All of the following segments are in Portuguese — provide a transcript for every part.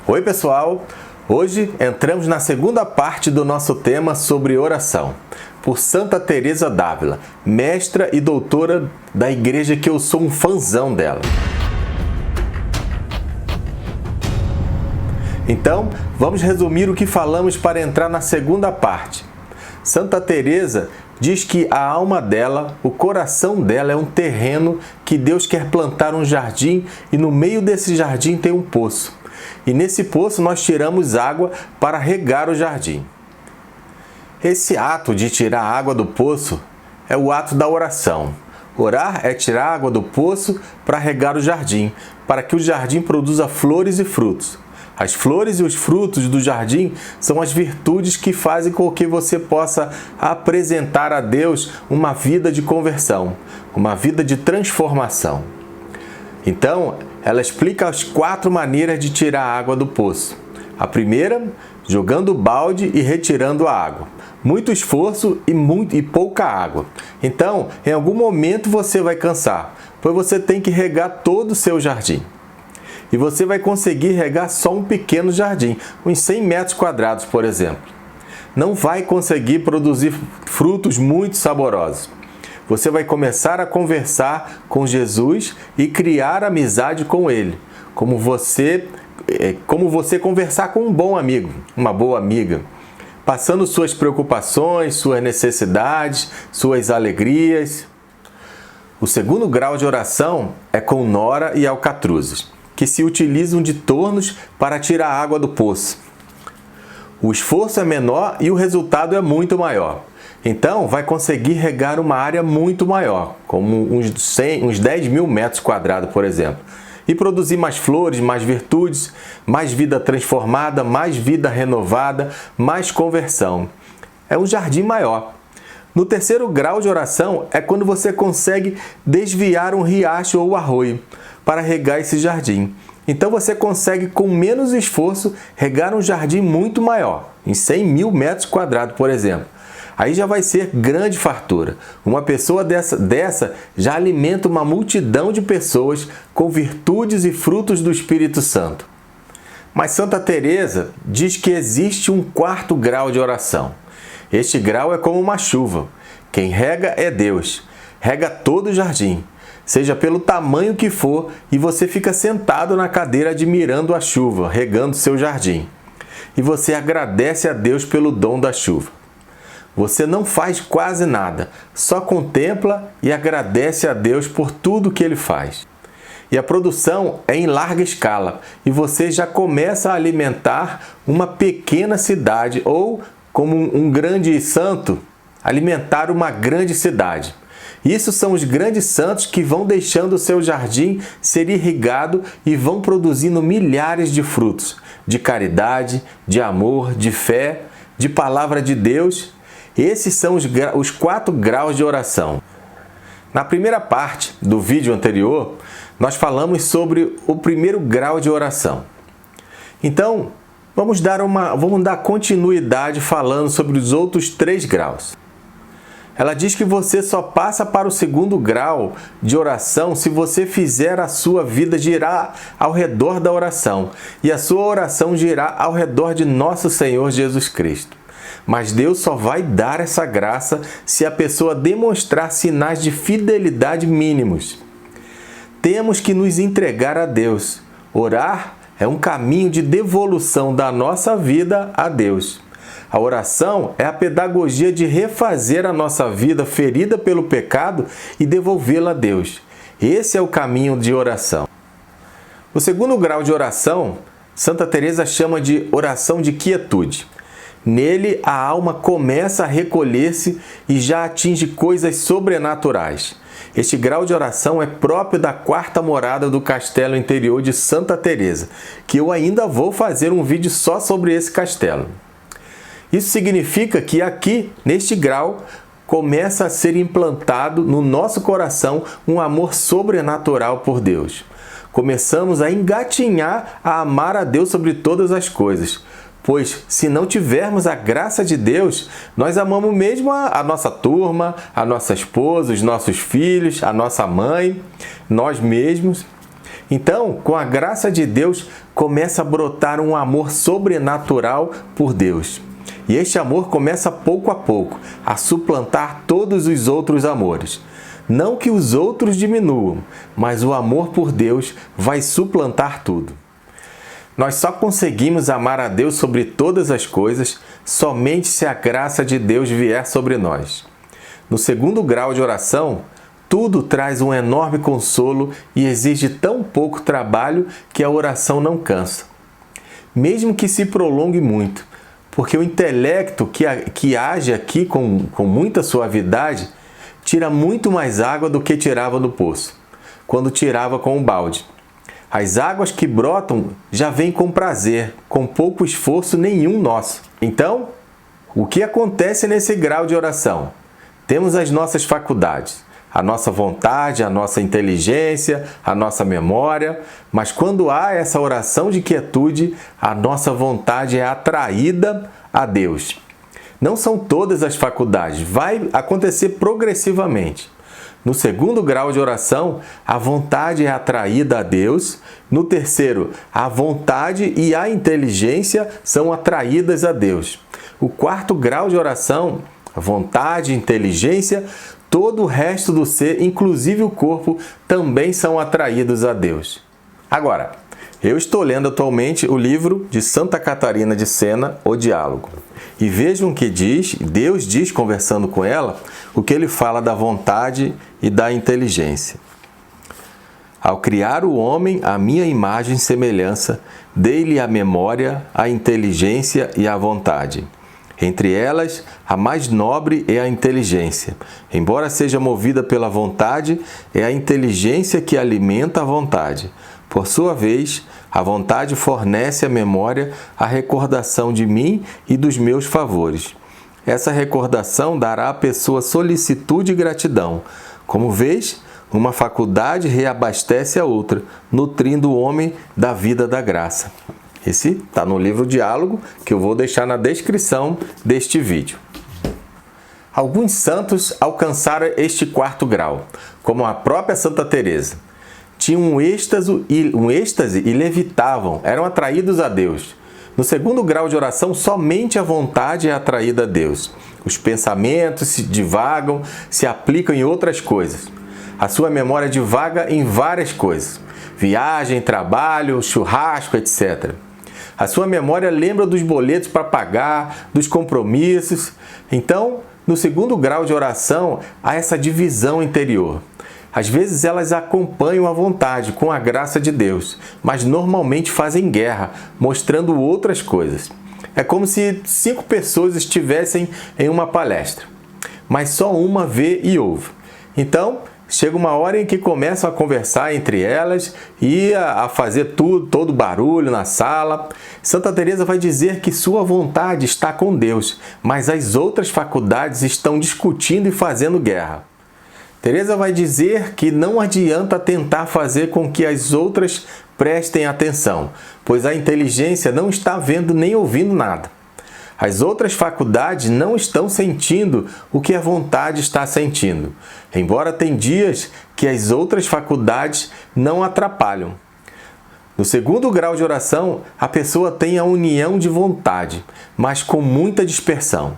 Oi pessoal, hoje entramos na segunda parte do nosso tema sobre oração, por Santa Teresa d'Ávila, mestra e doutora da igreja que eu sou um fãzão dela. Então, vamos resumir o que falamos para entrar na segunda parte. Santa Teresa diz que a alma dela, o coração dela é um terreno que Deus quer plantar um jardim e no meio desse jardim tem um poço. E nesse poço nós tiramos água para regar o jardim. Esse ato de tirar a água do poço é o ato da oração. Orar é tirar a água do poço para regar o jardim, para que o jardim produza flores e frutos. As flores e os frutos do jardim são as virtudes que fazem com que você possa apresentar a Deus uma vida de conversão, uma vida de transformação. Então, ela explica as 4 maneiras de tirar a água do poço. A primeira, jogando o balde e retirando a água. Muito esforço e pouca água. Então, em algum momento você vai cansar, pois você tem que regar todo o seu jardim. E você vai conseguir regar só um pequeno jardim, uns 100 metros quadrados, por exemplo. Não vai conseguir produzir frutos muito saborosos. Você vai começar a conversar com Jesus e criar amizade com Ele, como você conversar com um bom amigo, uma boa amiga, passando suas preocupações, suas necessidades, suas alegrias. O segundo grau de oração é com nora e alcatruzes, que se utilizam de tornos para tirar a água do poço. O esforço é menor e o resultado é muito maior. Então, vai conseguir regar uma área muito maior, como uns 10 mil metros quadrados, por exemplo, e produzir mais flores, mais virtudes, mais vida transformada, mais vida renovada, mais conversão. É um jardim maior. No terceiro grau de oração é quando você consegue desviar um riacho ou arroio para regar esse jardim. Então você consegue, com menos esforço, regar um jardim muito maior, em 100 mil metros quadrados, por exemplo. Aí já vai ser grande fartura. Uma pessoa dessa já alimenta uma multidão de pessoas com virtudes e frutos do Espírito Santo. Mas Santa Teresa diz que existe um 4º grau de oração. Este grau é como uma chuva. Quem rega é Deus. Rega todo o jardim, seja pelo tamanho que for, e você fica sentado na cadeira admirando a chuva, regando seu jardim. E você agradece a Deus pelo dom da chuva. Você não faz quase nada, só contempla e agradece a Deus por tudo que Ele faz. E a produção é em larga escala, e você já começa a alimentar uma pequena cidade, ou, como um grande santo, alimentar uma grande cidade. Isso são os grandes santos que vão deixando o seu jardim ser irrigado e vão produzindo milhares de frutos, de caridade, de amor, de fé, de palavra de Deus. Esses são os 4 graus de oração. Na primeira parte do vídeo anterior, nós falamos sobre o primeiro grau de oração. Então, vamos dar continuidade falando sobre os outros 3 graus. Ela diz que você só passa para o 2º grau de oração se você fizer a sua vida girar ao redor da oração, e a sua oração girar ao redor de nosso Senhor Jesus Cristo. Mas Deus só vai dar essa graça se a pessoa demonstrar sinais de fidelidade mínimos. Temos que nos entregar a Deus. Orar é um caminho de devolução da nossa vida a Deus. A oração é a pedagogia de refazer a nossa vida ferida pelo pecado e devolvê-la a Deus. Esse é o caminho de oração. O 2º grau de oração, Santa Teresa chama de oração de quietude. Nele, a alma começa a recolher-se e já atinge coisas sobrenaturais. Este grau de oração é próprio da 4ª morada do castelo interior de Santa Teresa, que eu ainda vou fazer um vídeo só sobre esse castelo. Isso significa que aqui, neste grau, começa a ser implantado no nosso coração um amor sobrenatural por Deus. Começamos a engatinhar a amar a Deus sobre todas as coisas. Pois, se não tivermos a graça de Deus, nós amamos mesmo a nossa turma, a nossa esposa, os nossos filhos, a nossa mãe, nós mesmos. Então, com a graça de Deus, começa a brotar um amor sobrenatural por Deus. E este amor começa pouco a pouco a suplantar todos os outros amores. Não que os outros diminuam, mas o amor por Deus vai suplantar tudo. Nós só conseguimos amar a Deus sobre todas as coisas somente se a graça de Deus vier sobre nós. No segundo grau de oração, tudo traz um enorme consolo e exige tão pouco trabalho que a oração não cansa. Mesmo que se prolongue muito, porque o intelecto que age aqui com muita suavidade tira muito mais água do que tirava do poço, quando tirava com um balde. As águas que brotam já vêm com prazer, com pouco esforço nenhum nosso. Então, o que acontece nesse grau de oração? Temos as nossas faculdades, a nossa vontade, a nossa inteligência, a nossa memória, mas quando há essa oração de quietude, a nossa vontade é atraída a Deus. Não são todas as faculdades, vai acontecer progressivamente. No segundo grau de oração, a vontade é atraída a Deus. No terceiro, a vontade e a inteligência são atraídas a Deus. O quarto grau de oração, a vontade, inteligência, todo o resto do ser, inclusive o corpo, também são atraídos a Deus. Agora, eu estou lendo atualmente o livro de Santa Catarina de Sena, O Diálogo. E vejam o que Deus diz conversando com ela, o que ele fala da vontade e da inteligência. Ao criar o homem à minha imagem e semelhança, dei-lhe a memória, a inteligência e a vontade. Entre elas, a mais nobre é a inteligência. Embora seja movida pela vontade, é a inteligência que alimenta a vontade. Por sua vez, a vontade fornece à memória a recordação de mim e dos meus favores. Essa recordação dará à pessoa solicitude e gratidão. Como vês, uma faculdade reabastece a outra, nutrindo o homem da vida da graça. Esse está no livro Diálogo, que eu vou deixar na descrição deste vídeo. Alguns santos alcançaram este quarto grau, como a própria Santa Teresa. Tinham um êxtase e levitavam, eram atraídos a Deus. No segundo grau de oração, somente a vontade é atraída a Deus. Os pensamentos se divagam, se aplicam em outras coisas. A sua memória divaga em várias coisas. Viagem, trabalho, churrasco, etc. A sua memória lembra dos boletos para pagar, dos compromissos. Então, no segundo grau de oração, há essa divisão interior. Às vezes elas acompanham a vontade com a graça de Deus, mas normalmente fazem guerra, mostrando outras coisas. É como se 5 pessoas estivessem em uma palestra, mas só uma vê e ouve. Então, chega uma hora em que começam a conversar entre elas e a fazer todo barulho na sala. Santa Teresa vai dizer que sua vontade está com Deus, mas as outras faculdades estão discutindo e fazendo guerra. Teresa vai dizer que não adianta tentar fazer com que as outras prestem atenção, pois a inteligência não está vendo nem ouvindo nada. As outras faculdades não estão sentindo o que a vontade está sentindo, embora tem dias que as outras faculdades não atrapalham. No segundo grau de oração, a pessoa tem a união de vontade, mas com muita dispersão.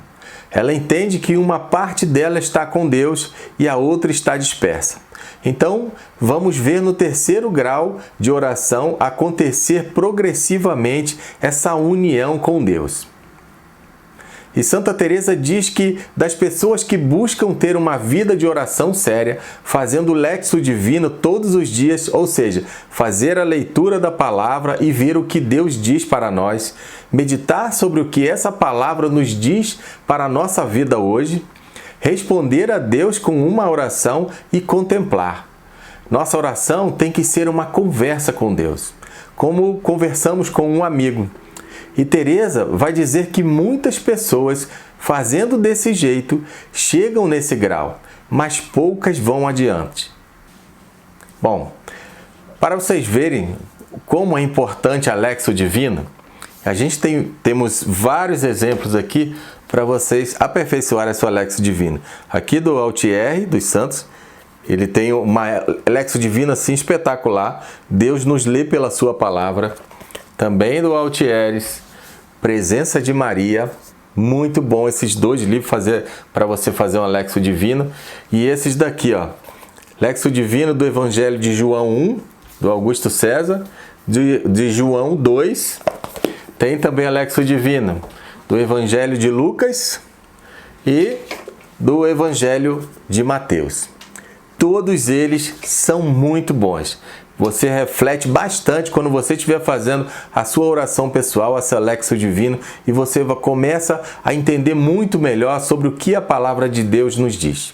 Ela entende que uma parte dela está com Deus e a outra está dispersa. Então, vamos ver no terceiro grau de oração acontecer progressivamente essa união com Deus. E Santa Teresa diz que das pessoas que buscam ter uma vida de oração séria, fazendo o Lexio Divino todos os dias, ou seja, fazer a leitura da palavra e ver o que Deus diz para nós, meditar sobre o que essa palavra nos diz para a nossa vida hoje, responder a Deus com uma oração e contemplar. Nossa oração tem que ser uma conversa com Deus, como conversamos com um amigo. E Teresa vai dizer que muitas pessoas, fazendo desse jeito, chegam nesse grau, mas poucas vão adiante. Bom, para vocês verem como é importante a Lexio Divina, a gente temos vários exemplos aqui para vocês aperfeiçoarem a sua Lexio Divina. Aqui do Altieri, dos Santos, Ele tem uma Lexo Divina assim espetacular. Deus nos lê pela sua palavra. Também do Altieres, Presença de Maria. Muito bom esses dois livros para você fazer um Lexo Divino. E esses daqui, ó. Lexo Divino do Evangelho de João 1, do Augusto César, de João 2. Tem também a Lexo Divino do Evangelho de Lucas e do Evangelho de Mateus. Todos eles são muito bons. Você reflete bastante quando você estiver fazendo a sua oração pessoal, essa Lexo Divino, e você começa a entender muito melhor sobre o que a palavra de Deus nos diz.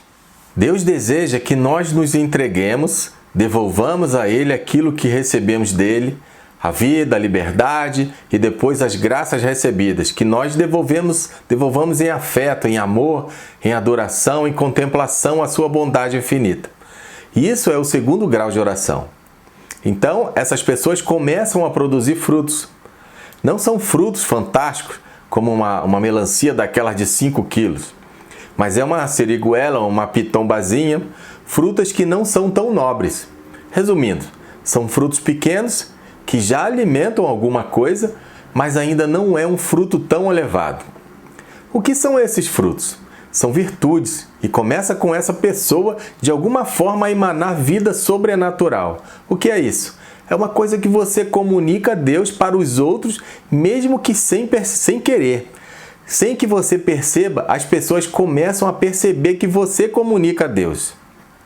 Deus deseja que nós nos entreguemos, devolvamos a Ele aquilo que recebemos dele, a vida, a liberdade e depois as graças recebidas, que nós devolvamos em afeto, em amor, em adoração, em contemplação à sua bondade infinita. Isso é o segundo grau de oração. Então, essas pessoas começam a produzir frutos. Não são frutos fantásticos, como uma melancia daquelas de 5 quilos, mas é uma seriguela, uma pitombazinha, frutas que não são tão nobres. Resumindo, são frutos pequenos que já alimentam alguma coisa, mas ainda não é um fruto tão elevado. O que são esses frutos? São virtudes, e começa com essa pessoa de alguma forma a emanar vida sobrenatural. O que é isso? É uma coisa que você comunica a Deus para os outros, mesmo que sem querer. Sem que você perceba, as pessoas começam a perceber que você comunica a Deus.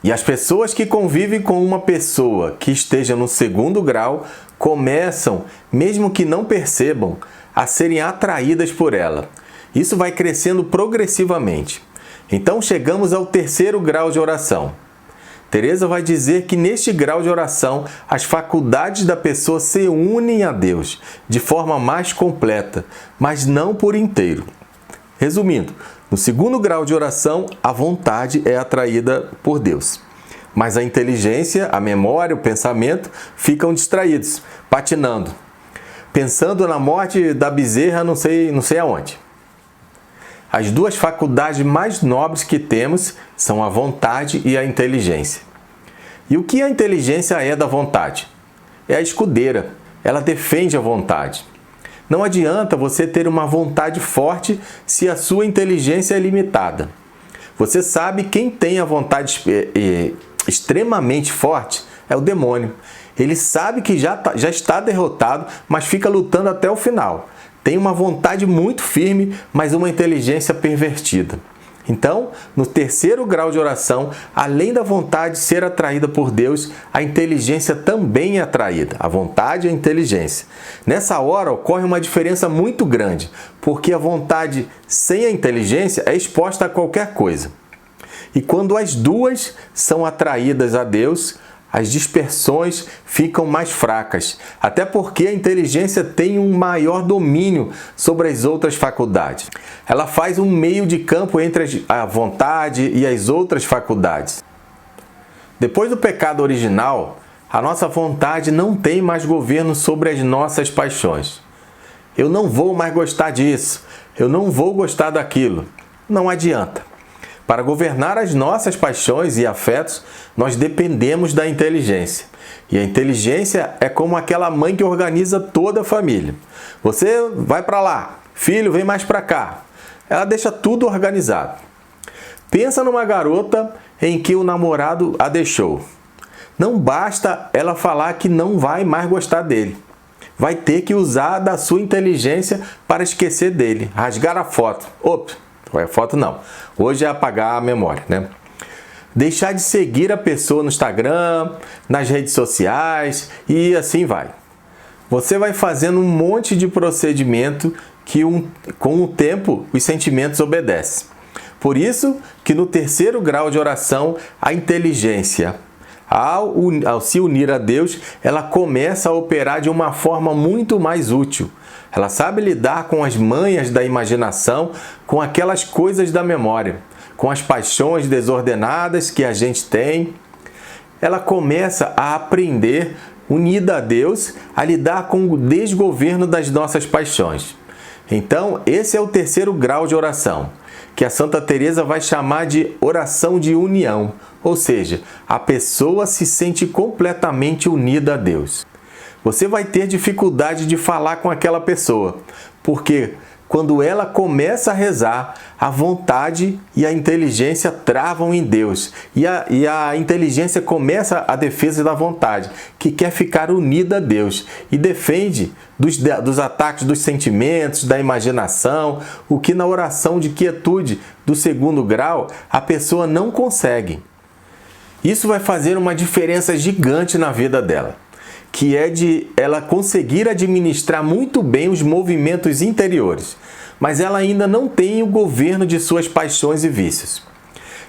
E as pessoas que convivem com uma pessoa que esteja no segundo grau começam, mesmo que não percebam, a serem atraídas por ela. Isso vai crescendo progressivamente. Então chegamos ao terceiro grau de oração. Teresa vai dizer que neste grau de oração as faculdades da pessoa se unem a Deus de forma mais completa, mas não por inteiro. Resumindo, no segundo grau de oração, a vontade é atraída por Deus. Mas a inteligência, a memória, o pensamento ficam distraídos, patinando, pensando na morte da bezerra não sei aonde. As duas faculdades mais nobres que temos são a vontade e a inteligência. E o que a inteligência é da vontade? É a escudeira, ela defende a vontade. Não adianta você ter uma vontade forte se a sua inteligência é limitada. Você sabe quem tem a vontade extremamente forte é o demônio. Ele sabe que já está derrotado, mas fica lutando até o final. Tem uma vontade muito firme, mas uma inteligência pervertida. Então, no terceiro grau de oração, além da vontade ser atraída por Deus, a inteligência também é atraída, a vontade e a inteligência. Nessa hora ocorre uma diferença muito grande, porque a vontade sem a inteligência é exposta a qualquer coisa. E quando as duas são atraídas a Deus, as dispersões ficam mais fracas, até porque a inteligência tem um maior domínio sobre as outras faculdades. Ela faz um meio de campo entre a vontade e as outras faculdades. Depois do pecado original, a nossa vontade não tem mais governo sobre as nossas paixões. Eu não vou mais gostar disso, eu não vou gostar daquilo. Não adianta. Para governar as nossas paixões e afetos, nós dependemos da inteligência. E a inteligência é como aquela mãe que organiza toda a família. Você vai para lá, filho, vem mais para cá. Ela deixa tudo organizado. Pensa numa garota em que o namorado a deixou. Não basta ela falar que não vai mais gostar dele. Vai ter que usar da sua inteligência para esquecer dele, rasgar a foto. Opa! Foto não. Hoje é apagar a memória, né? Deixar de seguir a pessoa no Instagram, nas redes sociais e assim vai. Você vai fazendo um monte de procedimento que com o tempo os sentimentos obedecem. Por isso que no terceiro grau de oração, a inteligência, ao se unir a Deus, ela começa a operar de uma forma muito mais útil. Ela sabe lidar com as manhas da imaginação, com aquelas coisas da memória, com as paixões desordenadas que a gente tem. Ela começa a aprender, unida a Deus, a lidar com o desgoverno das nossas paixões. Então, esse é o terceiro grau de oração, que a Santa Teresa vai chamar de oração de união, ou seja, a pessoa se sente completamente unida a Deus. Você vai ter dificuldade de falar com aquela pessoa, porque quando ela começa a rezar, a vontade e a inteligência travam em Deus. E a inteligência começa a defesa da vontade, que quer ficar unida a Deus. E defende dos ataques dos sentimentos, da imaginação, o que na oração de quietude do segundo grau a pessoa não consegue. Isso vai fazer uma diferença gigante na vida dela, que é de ela conseguir administrar muito bem os movimentos interiores, mas ela ainda não tem o governo de suas paixões e vícios.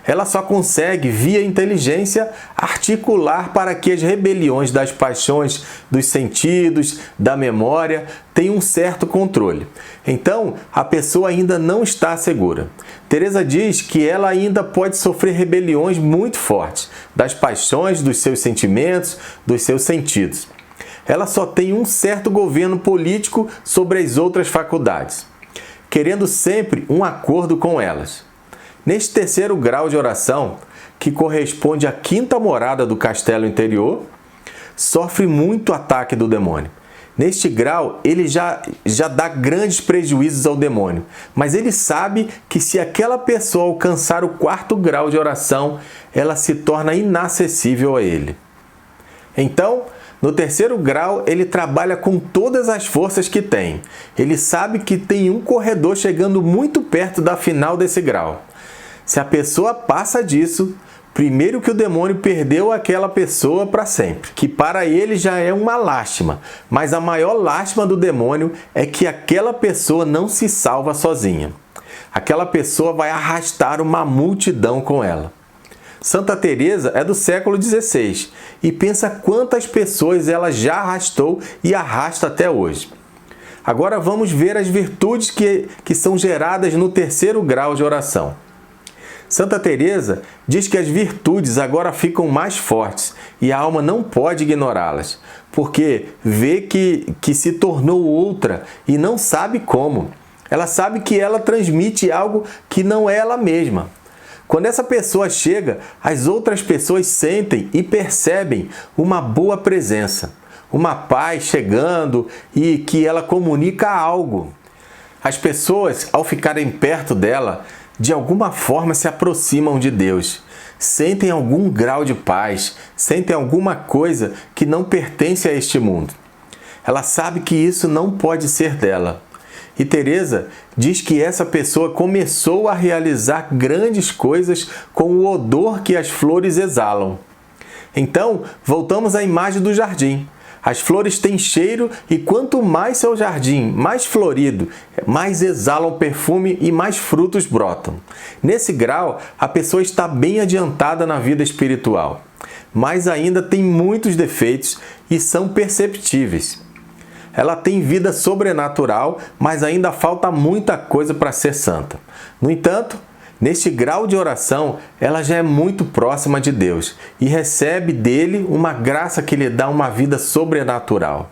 Ela só consegue, via inteligência, articular para que as rebeliões das paixões, dos sentidos, da memória, tenham um certo controle. Então, a pessoa ainda não está segura. Teresa diz que ela ainda pode sofrer rebeliões muito fortes, das paixões, dos seus sentimentos, dos seus sentidos. Ela só tem um certo governo político sobre as outras faculdades, querendo sempre um acordo com elas. Neste terceiro grau de oração, que corresponde à quinta morada do castelo interior, sofre muito ataque do demônio. Neste grau, ele já dá grandes prejuízos ao demônio, mas ele sabe que se aquela pessoa alcançar o quarto grau de oração, ela se torna inacessível a ele. Então, no terceiro grau, ele trabalha com todas as forças que tem. Ele sabe que tem um corredor chegando muito perto da final desse grau. Se a pessoa passa disso, primeiro que o demônio perdeu aquela pessoa para sempre, que para ele já é uma lástima, mas a maior lástima do demônio é que aquela pessoa não se salva sozinha. Aquela pessoa vai arrastar uma multidão com ela. Santa Teresa é do século XVI e pensa quantas pessoas ela já arrastou e arrasta até hoje. Agora vamos ver as virtudes que são geradas no terceiro grau de oração. Santa Teresa diz que as virtudes agora ficam mais fortes e a alma não pode ignorá-las, porque vê que se tornou outra e não sabe como. Ela sabe que ela transmite algo que não é ela mesma. Quando essa pessoa chega, as outras pessoas sentem e percebem uma boa presença, uma paz chegando e que ela comunica algo. As pessoas, ao ficarem perto dela, de alguma forma se aproximam de Deus, sentem algum grau de paz, sentem alguma coisa que não pertence a este mundo. Ela sabe que isso não pode ser dela. E Teresa diz que essa pessoa começou a realizar grandes coisas com o odor que as flores exalam. Então, voltamos à imagem do jardim. As flores têm cheiro e quanto mais seu jardim mais florido, mais exalam perfume e mais frutos brotam. Nesse grau, a pessoa está bem adiantada na vida espiritual, mas ainda tem muitos defeitos e são perceptíveis. Ela tem vida sobrenatural, mas ainda falta muita coisa para ser santa. No entanto, neste grau de oração, ela já é muito próxima de Deus e recebe dele uma graça que lhe dá uma vida sobrenatural.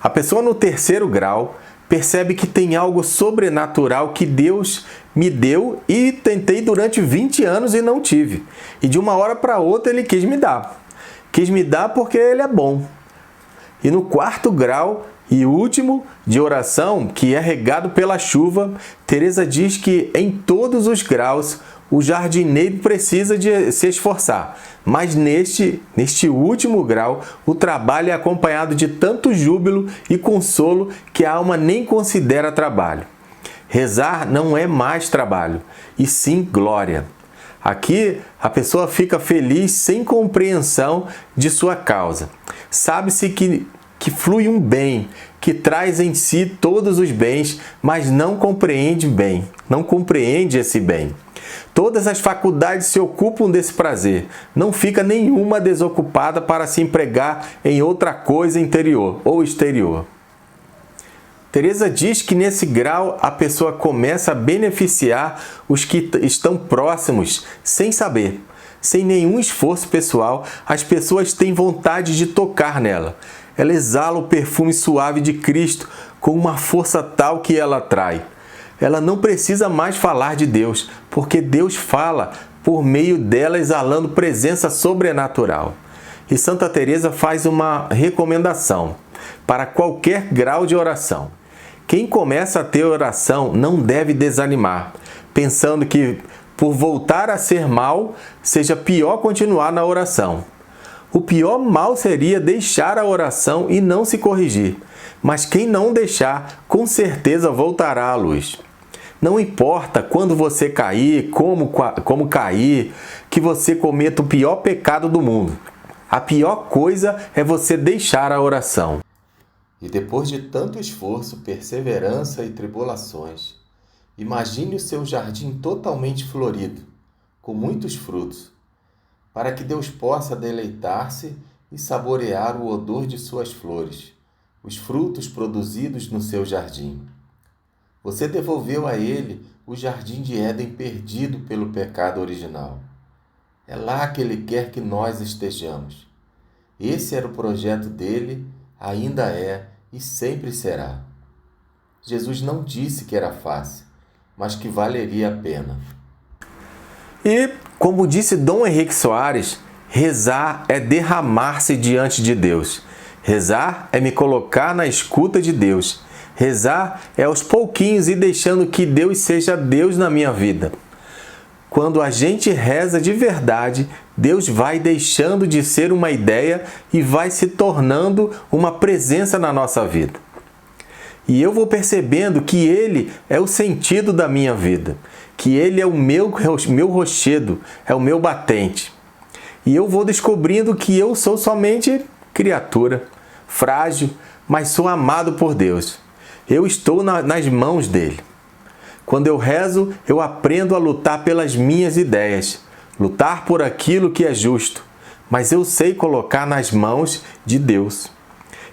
A pessoa no terceiro grau percebe que tem algo sobrenatural que Deus me deu e tentei durante 20 anos e não tive. E de uma hora para outra ele quis me dar. Quis me dar porque ele é bom. E no quarto grau e último de oração, que é regado pela chuva, Teresa diz que em todos os graus o jardineiro precisa de se esforçar, mas neste último grau o trabalho é acompanhado de tanto júbilo e consolo que a alma nem considera trabalho. Rezar não é mais trabalho, e sim glória. Aqui a pessoa fica feliz sem compreensão de sua causa. Sabe-se que flui um bem, que traz em si todos os bens, mas não compreende bem, não compreende esse bem. Todas as faculdades se ocupam desse prazer, não fica nenhuma desocupada para se empregar em outra coisa interior ou exterior. Teresa diz que nesse grau a pessoa começa a beneficiar os que estão próximos sem saber. Sem nenhum esforço pessoal, as pessoas têm vontade de tocar nela. Ela exala o perfume suave de Cristo com uma força tal que ela atrai. Ela não precisa mais falar de Deus, porque Deus fala por meio dela, exalando presença sobrenatural. E Santa Teresa faz uma recomendação para qualquer grau de oração. Quem começa a ter oração não deve desanimar, pensando que por voltar a ser mal, seja pior continuar na oração. O pior mal seria deixar a oração e não se corrigir, mas quem não deixar, com certeza voltará à luz. Não importa quando você cair, como cair, que você cometa o pior pecado do mundo. A pior coisa é você deixar a oração. E depois de tanto esforço, perseverança e tribulações, imagine o seu jardim totalmente florido, com muitos frutos, para que Deus possa deleitar-se e saborear o odor de suas flores, os frutos produzidos no seu jardim. Você devolveu a Ele o jardim de Éden perdido pelo pecado original. É lá que Ele quer que nós estejamos. Esse era o projeto dele, ainda é e sempre será. Jesus não disse que era fácil, mas que valeria a pena. E, como disse Dom Henrique Soares, rezar é derramar-se diante de Deus. Rezar é me colocar na escuta de Deus. Rezar é aos pouquinhos e deixando que Deus seja Deus na minha vida. Quando a gente reza de verdade, Deus vai deixando de ser uma ideia e vai se tornando uma presença na nossa vida. E eu vou percebendo que Ele é o sentido da minha vida, que Ele é o meu rochedo, é o meu batente. E eu vou descobrindo que eu sou somente criatura, frágil, mas sou amado por Deus. Eu estou nas mãos dele. Quando eu rezo, eu aprendo a lutar pelas minhas ideias, lutar por aquilo que é justo, mas eu sei colocar nas mãos de Deus.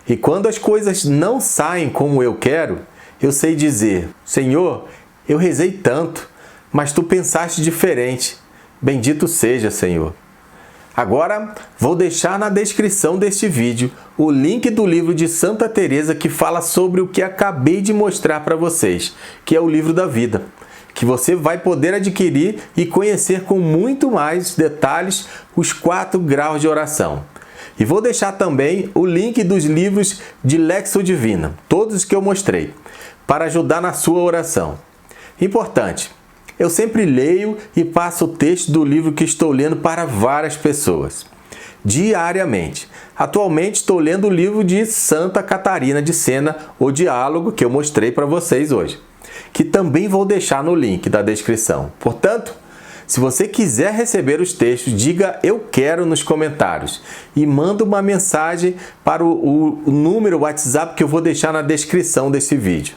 E quando as coisas não saem como eu quero, eu sei dizer: Senhor, eu rezei tanto, mas tu pensaste diferente. Bendito seja, Senhor. Agora, vou deixar na descrição deste vídeo o link do livro de Santa Teresa que fala sobre o que acabei de mostrar para vocês, que é o livro da vida, que você vai poder adquirir e conhecer com muito mais detalhes os 4 graus de oração. E vou deixar também o link dos livros de Lectio Divina, todos os que eu mostrei, para ajudar na sua oração. Importante! Eu sempre leio e passo o texto do livro que estou lendo para várias pessoas, diariamente. Atualmente estou lendo o livro de Santa Catarina de Sena, O Diálogo, que eu mostrei para vocês hoje, que também vou deixar no link da descrição. Portanto, se você quiser receber os textos, diga "eu quero" nos comentários e manda uma mensagem para o número WhatsApp que eu vou deixar na descrição desse vídeo.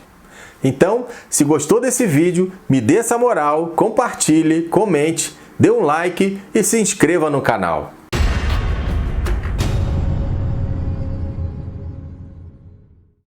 Então, se gostou desse vídeo, me dê essa moral, compartilhe, comente, dê um like e se inscreva no canal.